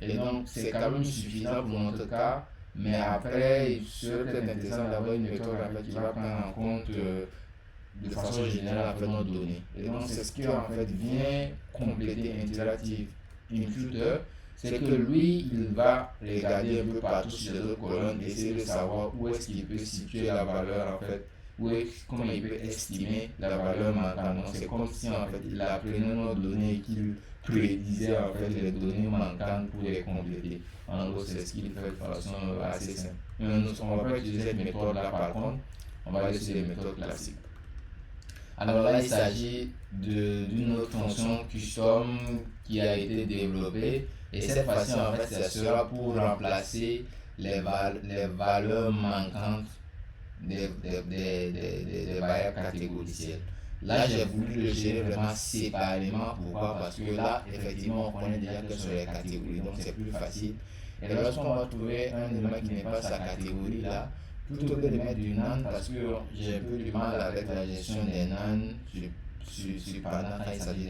Et donc, c'est quand même suffisant pour notre cas. Mais après, il serait peut-être intéressant d'avoir une méthode qui va prendre en compte de façon générale en fait, nos données. Et donc, c'est ce qui en fait vient compléter Interactive Imputer. C'est que lui, il va regarder un peu partout sur les autres colonnes, essayer de savoir où est-ce qu'il peut situer la valeur en fait, comment il peut estimer la valeur manquante. Donc, c'est comme si en fait, il apprenait nos données et qu'il prédisait en fait les données manquantes pour les compléter. En gros, c'est ce qu'il fait de façon assez simple. On ne va pas utiliser cette méthode-là par contre, on va utiliser les méthodes classiques. Alors là, il s'agit d'une autre fonction custom qui a été développée. Et cette fois-ci, en fait, ça sera pour remplacer les valeurs manquantes des variables catégoricielles. Là, j'ai voulu le gérer vraiment séparément. Pourquoi? Parce que là, effectivement, on connaît déjà quelles sont les catégories, donc c'est plus facile. Et lorsqu'on va trouver un élément qui n'est pas sa catégorie, là, plutôt que de mettre du NaN, parce que j'ai un peu du mal avec la gestion des NaN, cependant, quand il s'agit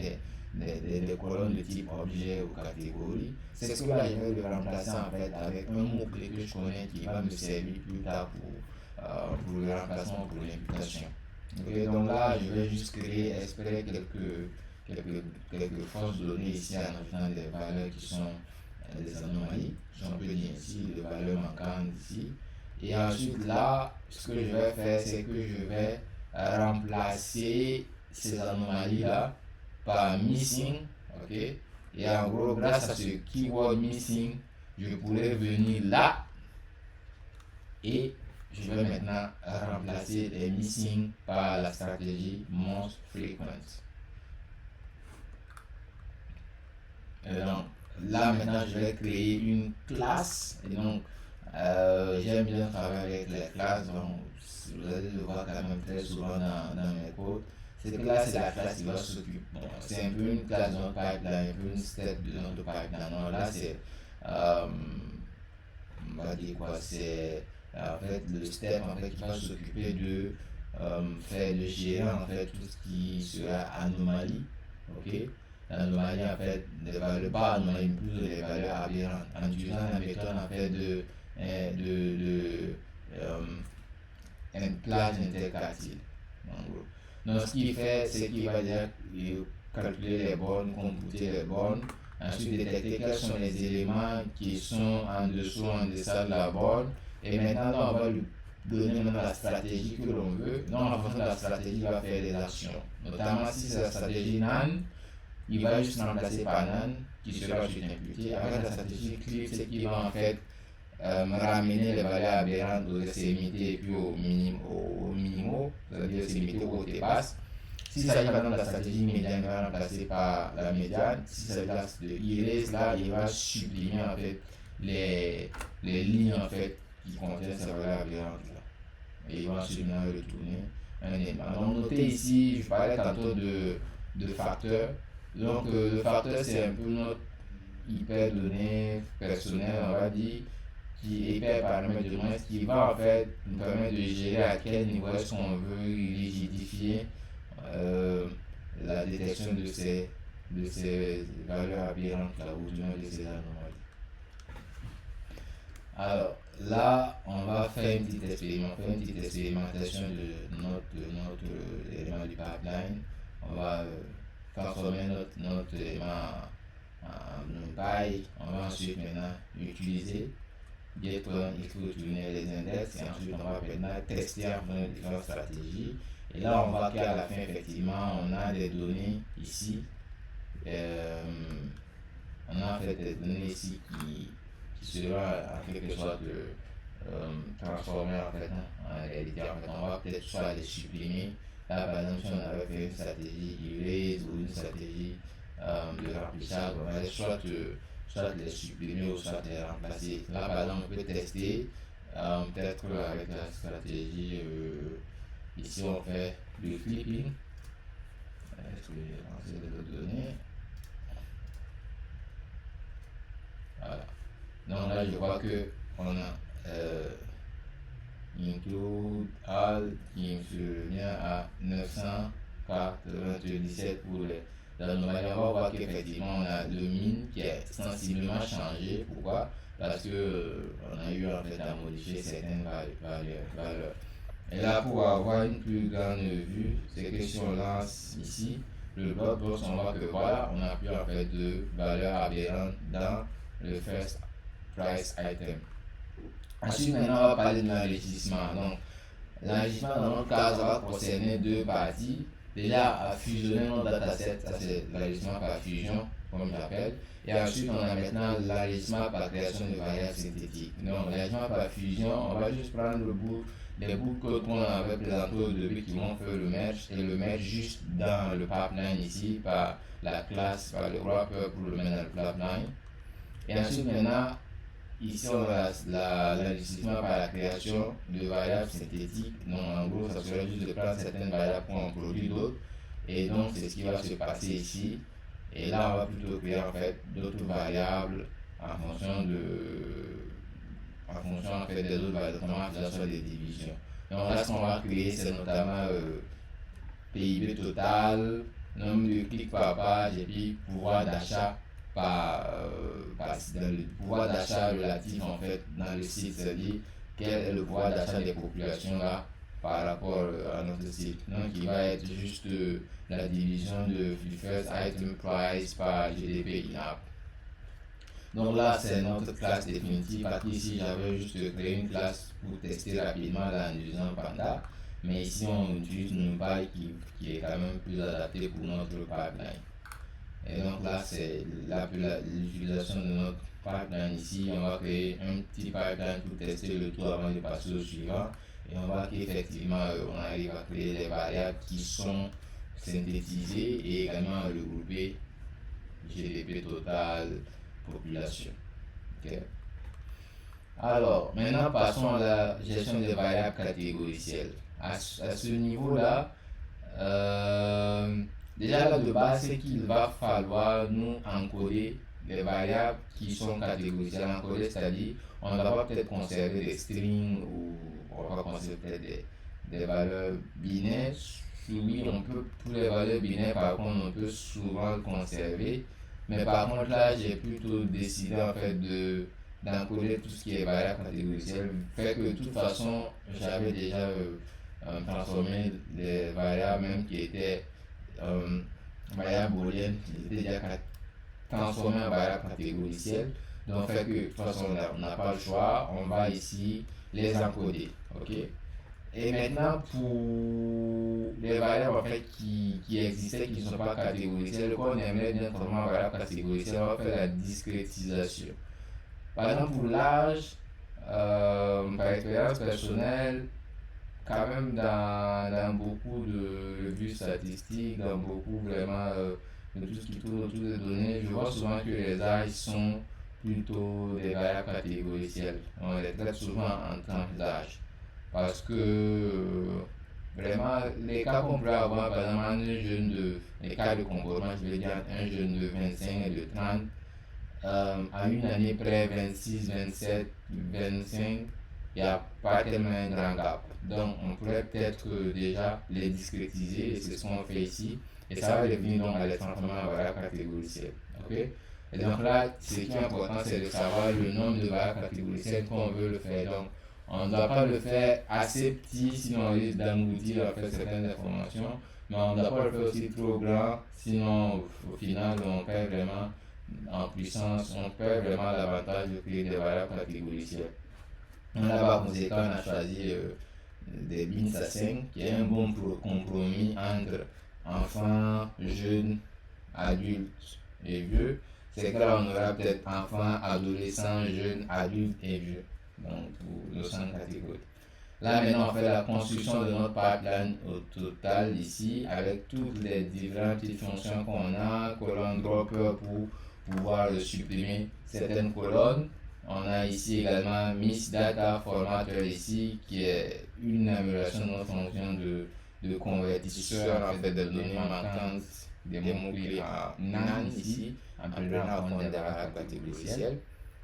des colonnes de type objet ou catégorie, c'est ce que là, je vais le remplacer en fait avec un mot-clé que je connais qui va me servir plus tard pour le remplacement, pour l'imputation. Okay, donc là, je vais juste créer exprès quelques fausses données ici en ajoutant des valeurs qui sont des anomalies, si on peut dire ici, des valeurs manquantes ici. Et ensuite là, ce que je vais faire, c'est que je vais remplacer ces anomalies-là par missing, ok? Et en gros, grâce à ce keyword missing, je pourrais venir là et je vais maintenant remplacer les missing par la stratégie most frequent. Et donc, là maintenant, je vais créer une classe. Et donc, j'aime bien travailler avec les classes. Donc, vous allez le voir quand même très souvent dans mes codes. Cette classe, c'est la classe qui va s'occuper. Bon, c'est un peu une classe de notre pipeline, un peu une step de notre pipeline. Donc là, c'est, on va dire quoi, c'est en fait le step en fait qui va s'occuper de gérer en fait tout ce qui sera anomalie, ok? L'anomalie en fait des valeurs, pas anomalie, mais plus des valeurs aberrantes, en utilisant la méthode en fait de plage intercalcule, en gros. Donc ce qu'il fait, c'est qu'il va dire calculer les bornes, computer les bornes, ensuite détecter quels sont les éléments qui sont en dessous, en deçà de la borne. Et maintenant, on va lui donner maintenant la stratégie que l'on veut. Donc, en fonction de la stratégie, il va faire des actions. Notamment, si c'est la stratégie NaN, il va juste remplacer par NaN, qui sera ensuite imputé. Avec la stratégie clip, c'est qu'il va en fait ramener les valeurs aberrantes aux extrémités et puis au minimum, c'est-à-dire extrémités hautes et basses. S'il s'agit par exemple de la stratégie médiane, il va remplacer par la médiane. S'il s'agit de erase, là, il va supprimer en fait les lignes en fait qui contiennent ces valeurs aberrantes là. Et il va ensuite retourner un élément. Donc notez ici, je parlais tantôt de facteurs. Donc le facteur c'est un peu notre hyperdonnée personnelle, on va dire, qui est hyper paramètre de moins, qui va en fait nous permettre de gérer à quel niveau est-ce qu'on veut rigidifier la détection de ces valeurs aberrantes là, ou du moins de ces anomalies. Alors là, on va faire une petite expérimentation de notre élément du pipeline. On va transformer notre élément en NumPy. On va ensuite maintenant utiliser get-on, il faut retourner les index et ensuite on va maintenant tester en faisant différentes stratégies. Et là, on voit qu'à la fin, effectivement, on a des données ici. On a en fait des données ici qui seront en quelque sorte transformées en fait en réalité. En fait, on va peut-être soit les supprimer. Là, par exemple, si on avait fait une stratégie erase ou une stratégie de remplissage, on va soit les supprimer ou soit les remplacer. Là, par exemple, on peut tester peut-être avec la stratégie. Ici, on fait le flipping. Est-ce que j'ai lancé les autres données? Voilà. Donc là, je vois que on a include all qui me revient à 997 pour l'anomalie. On va voir qu'effectivement, on a le min qui est sensiblement changé. Pourquoi? Parce que on a eu en fait à modifier certaines valeurs. Et là, pour avoir une plus grande vue, c'est que si on lance ici le blog post, on voit que voilà, on a plus en fait de valeurs aberrantes dans le first price item. Ensuite, maintenant, on va parler de l'enrichissement. Donc, l'enrichissement, dans notre cas, ça va concerner deux parties. Déjà, à fusionner nos datasets, ça c'est l'enrichissement par fusion, comme j'appelle. Et ensuite, on a maintenant l'enrichissement par création de variables synthétiques. Donc, l'enrichissement par fusion, on va juste prendre les bouts qu'on avait présentés au début qui vont faire le merge et le mettre juste dans le pipeline ici par la classe, par le wrapper pour le mettre dans le pipeline. Et ensuite, maintenant, ici, on a l'enrichissement par la création de variables synthétiques. Donc, en gros, ça serait juste de prendre certaines variables pour en produire d'autres. Et donc, c'est ce qui va se passer ici. Et là, on va plutôt créer en fait d'autres variables en fonction en fait des autres variables, notamment en faisant des divisions. Donc là, ce qu'on va créer, c'est notamment PIB total, nombre de clics par page et puis pouvoir d'achat dans le pouvoir d'achat relatif en fait dans le site, c'est-à-dire quel est le pouvoir d'achat des populations là par rapport à notre site. Donc il va être juste la division du first item price par GDP in-app. Donc là c'est notre classe définitive. Ici j'avais juste créé une classe pour tester rapidement là en utilisant Panda. Mais ici on utilise NumPy qui est quand même plus adapté pour notre pipeline. Et donc là, c'est l'utilisation de notre pipeline ici. On va créer un petit pipeline pour tester le tout avant de passer au suivant. Et on voit qu'effectivement, on arrive à créer des variables qui sont synthétisées et également regrouper GDP total, population. Okay. Alors, maintenant passons à la gestion des variables catégoricielles. À ce niveau-là, déjà là de base, c'est qu'il va falloir nous encoder les variables qui sont catégorisées. Encoder, c'est-à-dire on va peut-être conserver des strings ou on va conserver peut-être des valeurs binaires. Oui, on peut, pour les valeurs binaires, par contre, on peut souvent conserver. Mais par contre, là, j'ai plutôt décidé en fait d'encoder tout ce qui est variable catégoricielle. Fait que de toute façon, j'avais déjà transformé les variables même qui étaient variables booléennes qui étaient déjà transformées en variables catégoricielles. Donc, fait que de toute façon, on n'a pas le choix. On va ici les encoder. Ok. Et maintenant, pour les variables en fait, qui existaient, qui ne sont pas catégorisées, le qu'on aimerait bien transformer en variable catégorisée, on va faire la discrétisation. Par exemple, pour l'âge, Par expérience personnelle, quand même dans beaucoup de vues statistiques, dans beaucoup vraiment de tout ce qui tourne autour des données, je vois souvent que les âges sont plutôt des variables catégoricielles. On les traite souvent en tranches d'âge. Parce que vraiment, les cas qu'on peut avoir, par exemple, les cas de comportement, je veux dire, un jeune de 25 et de 30, à une année près, 26, 27, 25, il n'y a pas tellement un grand gap. Donc, on pourrait peut-être déjà les discrétiser, et c'est ce qu'on fait ici, et ça va devenir donc à les transformer en variables catégoricielles. Okay? Et donc là, ce qui est important, c'est de savoir le nombre de variables catégoricielles qu'on veut le faire. Donc, on ne doit pas le faire assez petit, sinon on risque d'engloutir en fait certaines informations, mais on ne doit pas le faire aussi trop grand, sinon au final on perd vraiment en puissance, on perd vraiment l'avantage de créer des variables catégoricielles. Là, par conséquent, on a choisi des bins à 5, qui est un bon compromis entre enfants, jeunes, adultes et vieux. C'est que là, on aura peut-être enfants, adolescents, jeunes, adultes et vieux. Donc, pour nos 5 catégories. Là, maintenant, on fait la construction de notre pipeline au total ici, avec toutes les différentes petites fonctions qu'on a, colonne dropper pour pouvoir supprimer certaines colonnes. On a ici également Miss Data Formatter ici, qui est une amélioration de notre fonction de convertisseur en fait, de données manquantes des mots-clés en NaN ici, en prenant en compte des variables catégoricielles.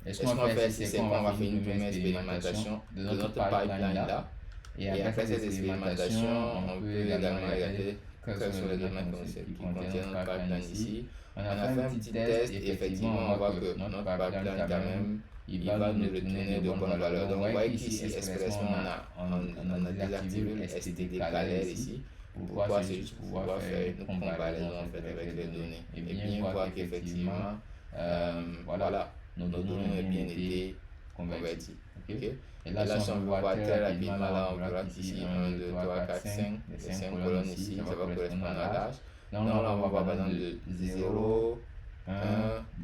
Et ce qu'on fait, c'est qu'on va faire une première expérimentation de notre pipeline là. Et après cette expérimentation, on peut également regarder quels sont les éléments qui contiennent notre pipeline ici. On a fait un petit test et effectivement, on voit que notre pipeline quand même, il va nous retourner de bonnes valeurs. Donc, on voit qu'ici, expressement, on a désactivé le STD clair ici. Pourquoi? C'est juste pour pouvoir faire une comparaison en fait, avec les données. Et bien voir qu'effectivement, voilà, nos données ont bien été converties. Okay? Et là, si on voit très rapidement, là, on verra qu'ici, 1, 2, 3, 4, 5, les 5 colonnes ici, ça va correspondre à l'âge. Donc là, on va voir par exemple de 0, 1,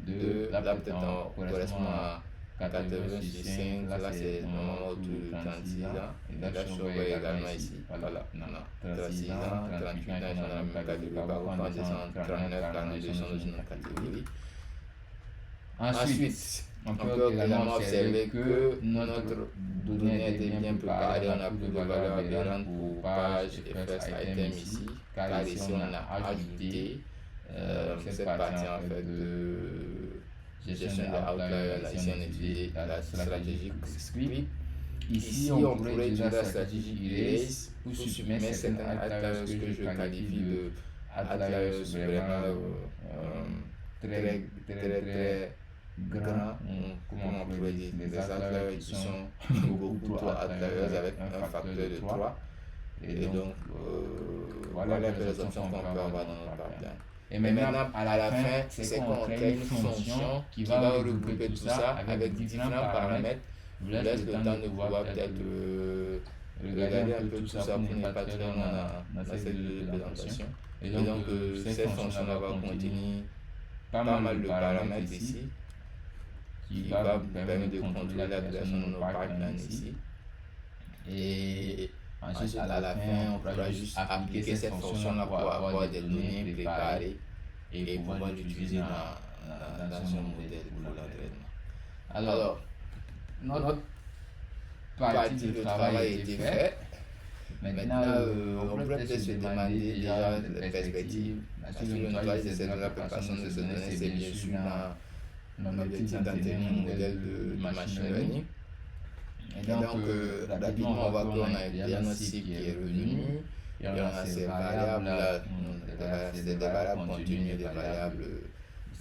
2, là peut-être on correspond à 86, là c'est normalement autour de 36 ans. Et là, je vois également ici, voilà, 36 ans, 38 ans, ils sont dans la même catégorie. Par contre, on descend en 39, 42, ils sont dans une autre catégorie. Ensuite, on peut également observer que notre donnée était bien préparée, on a plus de valeurs aberrantes pour page et first item ici, car ici on a ajouté cette partie en fait de gestion des outliers, là ici on utilise la stratégie script. Ici on pourrait utiliser la stratégie erase pour supprimer certains outliers que je qualifie de outliers vraiment très grands, comment on pourrait dire, des outliers qui sont beaucoup trop outliers avec un facteur de 3. Et donc, voilà les options qu'on peut avoir dans notre pipeline. Et maintenant, à la fin, c'est qu'on crée une fonction qui va regrouper tout ça avec différents paramètres. Je vous laisse le temps de pouvoir peut-être regarder un peu tout ça pour ne pas trop dans cette présentation. Et donc, cette fonction-là va contenir pas mal de paramètres ici, qui va nous permettre de contrôler la création de nos pipelines ici. Et ensuite, à la fin, on pourra juste appliquer cette fonction-là pour avoir des données préparées et pouvoir l'utiliser dans un modèle pour l'entraînement. Alors, notre partie de travail a été faite. Maintenant, on peut peut-être se demander déjà les perspectives. Sur le nettoyage de cette préparation de ces données, c'est bien sûr dans l'objectif d'entraîner un modèle de machine learning. Et donc, rapidement, on voit qu'on a déjà notre cycle qui est revenu, et on a ces variables là, c'est des variables continues, des variables,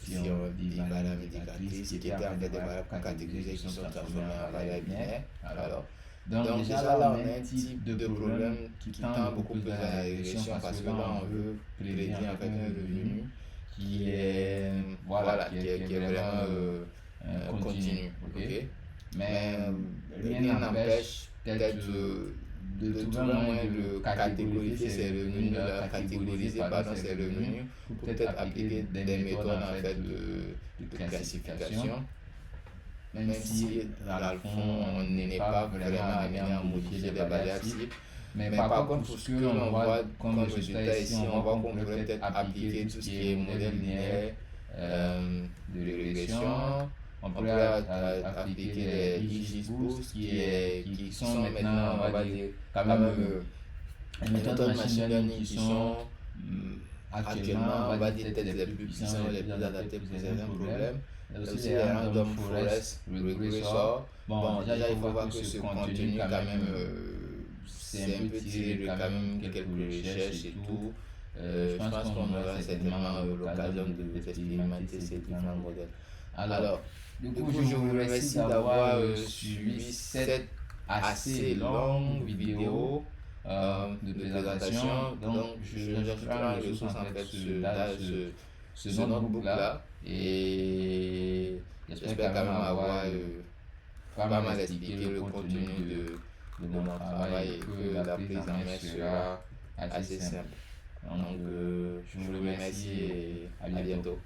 si on dit des variables indicatrices, qui étaient en fait des variables catégorisées qui sont transformées en variables binaires. Alors, donc déjà là, on a un type de problème qui tend beaucoup plus à la régression parce que là, on veut prédire en fait un revenu qui est, voilà, qui est vraiment continu. Okay? Mais rien n'empêche peut-être de trouver un moyen de catégoriser ces revenus, de catégoriser ces revenus pour peut-être appliquer des méthodes en fait de classification. même si dans le fond, on n'est pas vraiment amené à modifier les variables cibles. Mais par contre, pour ce que l'on voit comme résultat ici, on voit qu'on pourrait peut-être appliquer tout ce qui est modèle linéaire de régression. On pourrait appliquer les XGBoost qui sont maintenant, on va dire, quand même les méthodes de machine learning qui sont actuellement, on va dire, peut-être les plus puissants, les plus adaptés pour certains problèmes. Il y a aussi les random forest regressor. Bon, déjà, il faut voir que ce contenu, quand même, c'est un peu tiré de quand même quelques recherches et tout. Je pense qu'on aura certainement l'occasion d'expérimenter ces différents modèles. Alors, du coup, je vous remercie d'avoir suivi cette assez longue vidéo de présentation. Donc, je ferai les ressources en fait ce notebook là et j'espère quand même avoir pas mal expliqué le contenu de mon travail et que la prise en main sera assez simple. Donc, je vous remercie et à bientôt.